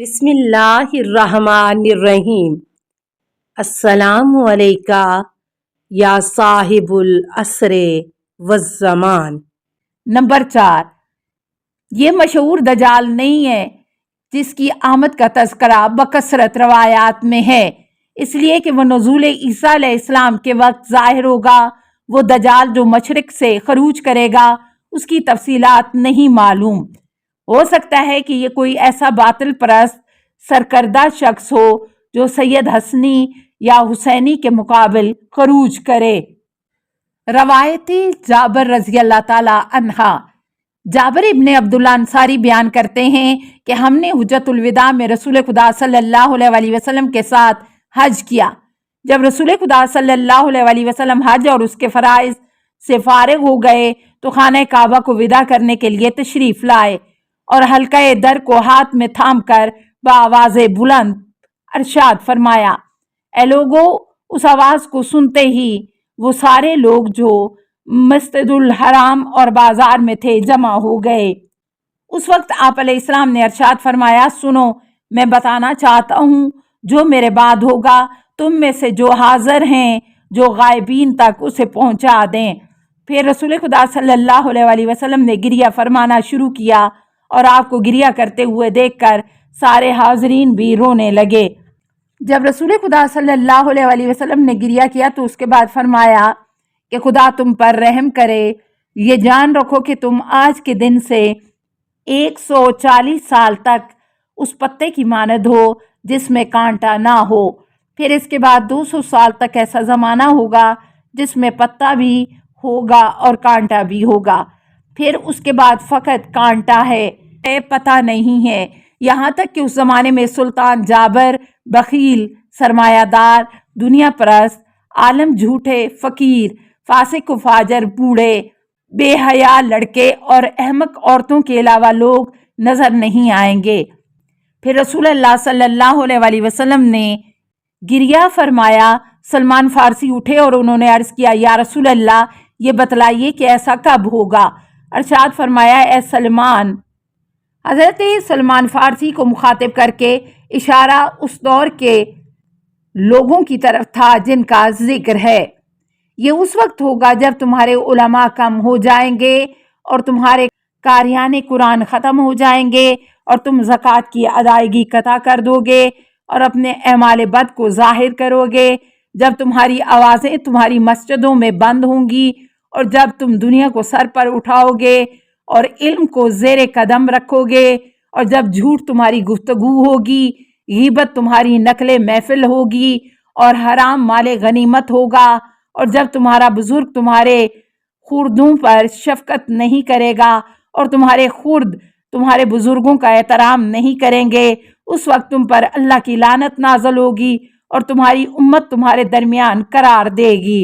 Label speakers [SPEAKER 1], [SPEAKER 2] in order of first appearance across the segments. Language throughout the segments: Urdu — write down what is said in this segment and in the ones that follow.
[SPEAKER 1] بسم اللہ الرحمن الرحیم۔ السلام علیکہ یا صاحب العصر والزمان۔
[SPEAKER 2] نمبر 4، یہ مشہور دجال نہیں ہے جس کی آمد کا تذکرہ بکثرت روایات میں ہے، اس لیے کہ وہ نزول عیسیٰ علیہ السلام کے وقت ظاہر ہوگا۔ وہ دجال جو مشرق سے خروج کرے گا اس کی تفصیلات نہیں معلوم۔ ہو سکتا ہے کہ یہ کوئی ایسا باطل پرست سرکردہ شخص ہو جو سید حسنی یا حسینی کے مقابل خروج کرے۔ روایتی جابر رضی اللہ تعالی عنہ۔ جابر ابن عبداللہ انصاری بیان کرتے ہیں کہ ہم نے حجۃ الوداع میں رسول خدا صلی اللہ علیہ وسلم کے ساتھ حج کیا۔ جب رسول خدا صلی اللہ علیہ وسلم حج اور اس کے فرائض سے فارغ ہو گئے تو خانہ کعبہ کو وداع کرنے کے لیے تشریف لائے اور حلقہ در کو ہاتھ میں تھام کر بآواز بلند ارشاد فرمایا، اے لوگو! اس آواز کو سنتے ہی وہ سارے لوگ جو مسجد الحرام اور بازار میں تھے جمع ہو گئے۔ اس وقت آپ علیہ السلام نے ارشاد فرمایا، سنو، میں بتانا چاہتا ہوں جو میرے بعد ہوگا، تم میں سے جو حاضر ہیں جو غائبین تک اسے پہنچا دیں۔ پھر رسول خدا صلی اللہ علیہ وسلم نے گریہ فرمانا شروع کیا اور آپ کو گریہ کرتے ہوئے دیکھ کر سارے حاضرین بھی رونے لگے۔ جب رسول خدا صلی اللہ علیہ وسلم نے گریہ کیا تو اس کے بعد فرمایا کہ خدا تم پر رحم کرے، یہ جان رکھو کہ تم آج کے دن سے 140 سال تک اس پتے کی مانند ہو جس میں کانٹا نہ ہو۔ پھر اس کے بعد 200 سال تک ایسا زمانہ ہوگا جس میں پتا بھی ہوگا اور کانٹا بھی ہوگا۔ پھر اس کے بعد فقط کانٹا ہے، پتہ نہیں ہے، یہاں تک کہ اس زمانے میں سلطان جابر بخیل، سرمایہ دار، دنیا پرست، عالم جھوٹے، فقیر، فاسق و فاجر، بوڑھے، بے حیا لڑکے اور احمق عورتوں کے علاوہ لوگ نظر نہیں آئیں گے۔ پھر رسول اللہ صلی اللہ علیہ وسلم نے گریہ فرمایا۔ سلمان فارسی اٹھے اور انہوں نے عرض کیا، یا رسول اللہ، یہ بتلائیے کہ ایسا کب ہوگا؟ ارشاد فرمایا، اے سلمان! حضرت سلمان فارسی کو مخاطب کر کے اشارہ اس دور کے لوگوں کی طرف تھا جن کا ذکر ہے۔ یہ اس وقت ہوگا جب تمہارے علماء کم ہو جائیں گے اور تمہارے قاریان قرآن ختم ہو جائیں گے اور تم زکوٰۃ کی ادائیگی قطع کر دو گے اور اپنے اعمال بد کو ظاہر کرو گے، جب تمہاری آوازیں تمہاری مسجدوں میں بند ہوں گی اور جب تم دنیا کو سر پر اٹھاؤ گے اور علم کو زیر قدم رکھو گے اور جب جھوٹ تمہاری گفتگو ہوگی، غیبت تمہاری نقل محفل ہوگی اور حرام مال غنیمت ہوگا، اور جب تمہارا بزرگ تمہارے خردوں پر شفقت نہیں کرے گا اور تمہارے خرد تمہارے بزرگوں کا احترام نہیں کریں گے، اس وقت تم پر اللہ کی لعنت نازل ہوگی اور تمہاری امت تمہارے درمیان قرار دے گی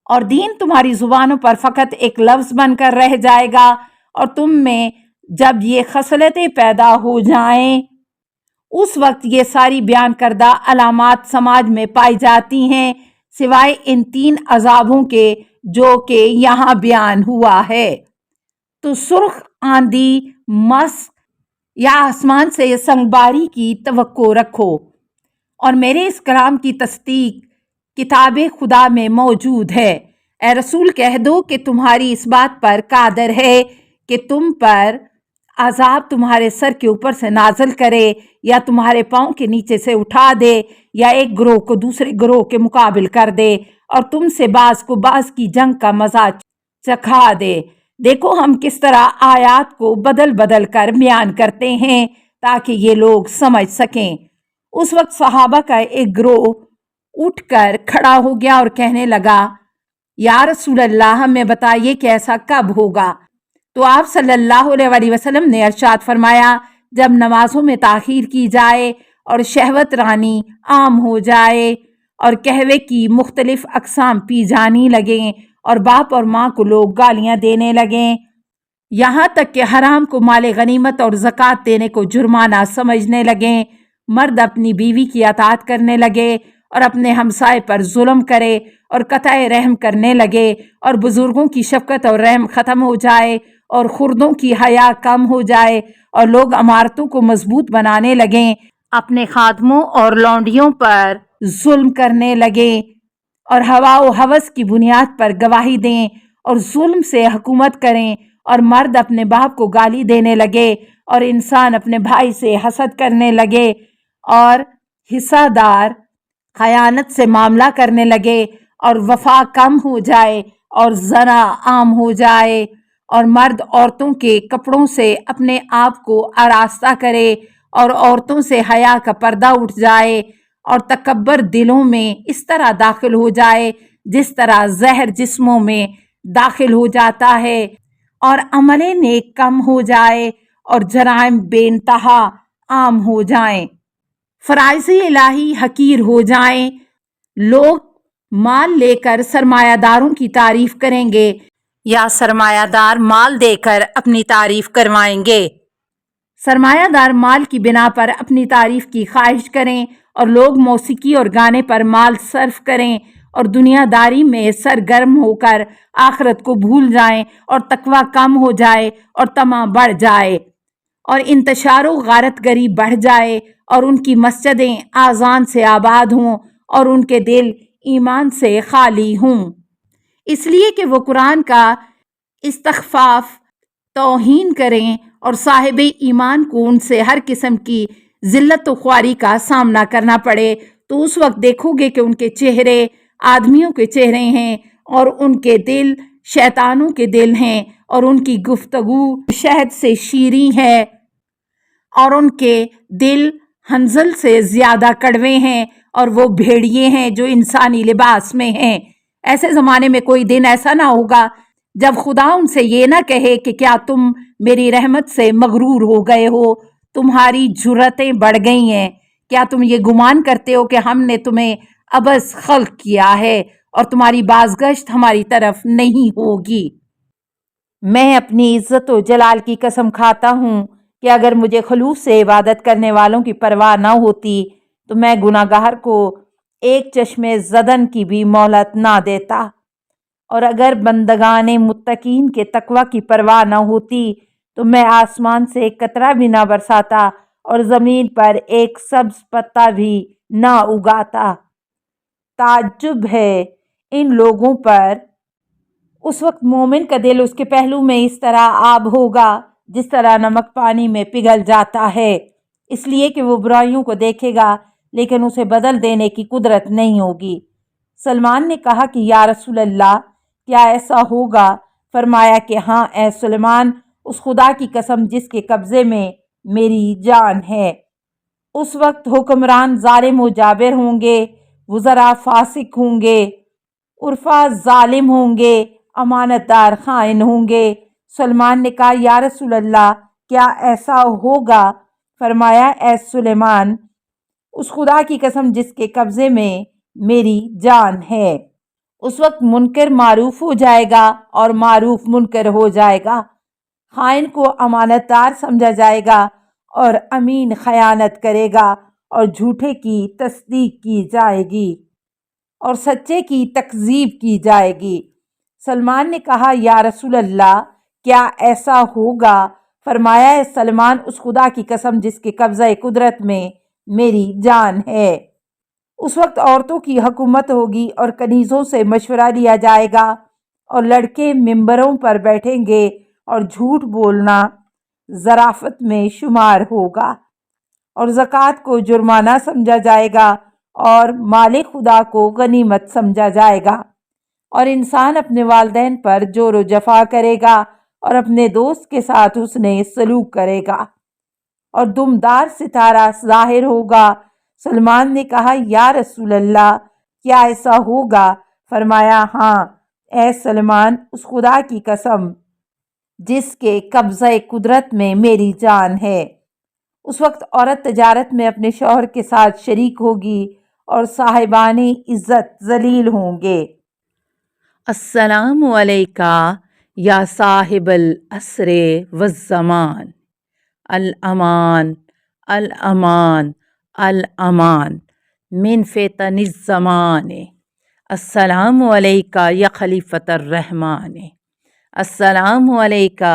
[SPEAKER 2] اور دین تمہاری زبانوں پر فقط ایک لفظ بن کر رہ جائے گا، اور تم میں جب یہ خصلتیں پیدا ہو جائیں اس وقت یہ ساری بیان کردہ علامات سماج میں پائی جاتی ہیں سوائے ان 3 عذابوں کے جو کہ یہاں بیان ہوا ہے۔ تو سرخ آندھی، مس یا آسمان سے سنگباری کی توقع رکھو، اور میرے اس کلام کی تصدیق کتاب خدا میں موجود ہے۔ اے رسول، کہہ دو کہ تمہاری اس بات پر قادر ہے کہ تم پر عذاب تمہارے سر کے اوپر سے نازل کرے یا تمہارے پاؤں کے نیچے سے اٹھا دے یا ایک گروہ کو دوسرے گروہ کے مقابل کر دے اور تم سے بعض کو بعض کی جنگ کا مزہ چکھا دے۔ دیکھو ہم کس طرح آیات کو بدل بدل کر بیان کرتے ہیں تاکہ یہ لوگ سمجھ سکیں۔ اس وقت صحابہ کا ایک گروہ اٹھ کر کھڑا ہو گیا اور کہنے لگا، یا رسول اللہ، ہمیں بتائیے کہ ایسا کب ہوگا؟ تو آپ صلی اللہ علیہ وسلم نے ارشاد فرمایا، جب نمازوں میں تاخیر کی جائے اور شہوت رانی عام ہو جائے اور قہوے کی مختلف اقسام پی جانی لگیں اور باپ اور ماں کو لوگ گالیاں دینے لگیں، یہاں تک کہ حرام کو مال غنیمت اور زکوٰۃ دینے کو جرمانہ سمجھنے لگیں، مرد اپنی بیوی کی اطاعت کرنے لگے اور اپنے ہمسائے پر ظلم کرے اور قطع رحم کرنے لگے اور بزرگوں کی شفقت اور رحم ختم ہو جائے اور خردوں کی حیا کم ہو جائے اور لوگ عمارتوں کو مضبوط بنانے لگیں، اپنے خادموں اور لونڈیوں پر ظلم کرنے لگیں اور ہوا و ہوس کی بنیاد پر گواہی دیں اور ظلم سے حکومت کریں، اور مرد اپنے باپ کو گالی دینے لگے اور انسان اپنے بھائی سے حسد کرنے لگے اور حصہ دار خیانت سے معاملہ کرنے لگے اور وفا کم ہو جائے اور زنا عام ہو جائے اور مرد عورتوں کے کپڑوں سے اپنے آپ کو آراستہ کرے اور عورتوں سے حیا کا پردہ اٹھ جائے اور تکبر دلوں میں اس طرح داخل ہو جائے جس طرح زہر جسموں میں داخل ہو جاتا ہے، اور عمل نیک کم ہو جائے اور جرائم بے انتہا عام ہو جائیں، فرائض الہی حقیر ہو جائیں، لوگ مال لے کر سرمایہ داروں کی تعریف کریں گے یا سرمایہ دار مال دے کر اپنی تعریف کروائیں گے، سرمایہ دار مال کی بنا پر اپنی تعریف کی خواہش کریں اور لوگ موسیقی اور گانے پر مال صرف کریں اور دنیا داری میں سرگرم ہو کر آخرت کو بھول جائیں اور تقوی کم ہو جائے اور طمع بڑھ جائے اور انتشار و غارت گری بڑھ جائے اور ان کی مسجدیں آذان سے آباد ہوں اور ان کے دل ایمان سے خالی ہوں، اس لیے کہ وہ قرآن کا استخفاف توہین کریں اور صاحب ایمان کو ان سے ہر قسم کی ذلت و خواری کا سامنا کرنا پڑے، تو اس وقت دیکھو گے کہ ان کے چہرے آدمیوں کے چہرے ہیں اور ان کے دل شیطانوں کے دل ہیں اور ان کی گفتگو شہد سے شیریں ہے اور ان کے دل حنظل سے زیادہ کڑوے ہیں اور وہ بھیڑیے ہیں جو انسانی لباس میں ہیں۔ ایسے زمانے میں کوئی دن ایسا نہ ہوگا جب خدا ان سے یہ نہ کہے کہ کیا تم میری رحمت سے مغرور ہو گئے ہو، تمہاری جرتیں بڑھ گئی ہیں، کیا تم یہ گمان کرتے ہو کہ ہم نے تمہیں عبث خلق کیا ہے اور تمہاری بازگشت ہماری طرف نہیں ہوگی۔ میں اپنی عزت و جلال کی قسم کھاتا ہوں کہ اگر مجھے خلوص سے عبادت کرنے والوں کی پرواہ نہ ہوتی تو میں گناہ گار کو ایک چشمے زدن کی بھی مہلت نہ دیتا، اور اگر بندگان متقین کے تقوی کی پرواہ نہ ہوتی تو میں آسمان سے ایک قطرہ بھی نہ برساتا اور زمین پر ایک سبز پتا بھی نہ اگاتا۔ تعجب ہے ان لوگوں پر، اس وقت مومن کا دل اس کے پہلو میں اس طرح آب ہوگا جس طرح نمک پانی میں پگھل جاتا ہے، اس لیے کہ وہ برائیوں کو دیکھے گا لیکن اسے بدل دینے کی قدرت نہیں ہوگی۔ سلمان نے کہا کہ یا رسول اللہ، کیا ایسا ہوگا؟ فرمایا کہ ہاں اے سلمان، اس خدا کی قسم جس کے قبضے میں میری جان ہے۔ اس وقت حکمران ظالم و جابر ہوں گے، وزراء فاسق ہوں گے، عرفا ظالم ہوں گے، امانت دار خائن ہوں گے۔ سلمان نے کہا یا رسول اللہ، کیا ایسا ہوگا؟ فرمایا اے سلیمان، اس خدا کی قسم جس کے قبضے میں میری جان ہے۔ اس وقت منکر معروف ہو جائے گا اور معروف منکر ہو جائے گا، خائن کو امانت دار سمجھا جائے گا اور امین خیانت کرے گا، اور جھوٹے کی تصدیق کی جائے گی اور سچے کی تکذیب کی جائے گی۔ سلمان نے کہا یا رسول اللہ، کیا ایسا ہوگا؟ فرمایا اے سلمان، اس خدا کی قسم جس کے قبضہ قدرت میں میری جان ہے۔ اس وقت عورتوں کی حکومت ہوگی اور کنیزوں سے مشورہ لیا جائے گا اور لڑکے ممبروں پر بیٹھیں گے اور جھوٹ بولنا ظرافت میں شمار ہوگا اور زکوٰۃ کو جرمانہ سمجھا جائے گا اور مال خدا کو غنیمت سمجھا جائے گا، اور انسان اپنے والدین پر جور و جفا کرے گا اور اپنے دوست کے ساتھ حسن سلوک کرے گا اور دمدار ستارہ ظاہر ہوگا۔ سلمان نے کہا یا رسول اللہ، کیا ایسا ہوگا؟ فرمایا ہاں اے سلمان، اس خدا کی قسم جس کے قبضہ قدرت میں میری جان ہے۔ اس وقت عورت تجارت میں اپنے شوہر کے ساتھ شریک ہوگی اور صاحبان عزت ذلیل ہوں گے۔
[SPEAKER 1] السلام علیکہ یا صاحب العصر والزمان، الامان الامان الامان من فتن الزمان، السلام علیکہ یا خلیفۃ الرحمن، السلام علیکہ